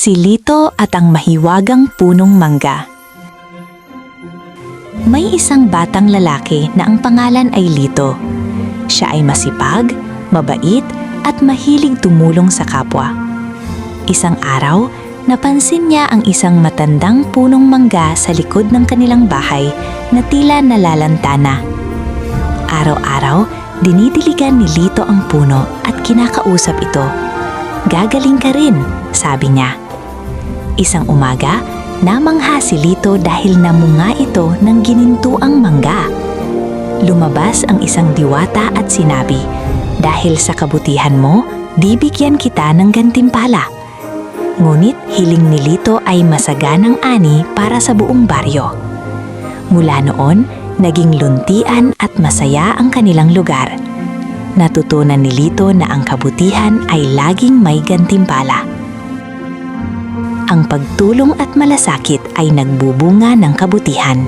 Si Lito at ang mahiwagang punong mangga. May isang batang lalaki na ang pangalan ay Lito. Siya ay masipag, mabait at mahilig tumulong sa kapwa. Isang araw, napansin niya ang isang matandang punong mangga sa likod ng kanilang bahay na tila nalalantana. Araw-araw, dinidiligan ni Lito ang puno at kinakausap ito. "Gagaling ka rin," sabi niya. Isang umaga, namangha si Lito dahil namunga ito ng ginintuang mangga. Lumabas ang isang diwata at sinabi, "Dahil sa kabutihan mo, bibigyan kita ng gantimpala." Ngunit hiling ni Lito ay masaganang ani para sa buong baryo. Mula noon, naging luntian at masaya ang kanilang lugar. Natutunan ni Lito na ang kabutihan ay laging may gantimpala. Ang pagtulong at malasakit ay nagbubunga ng kabutihan.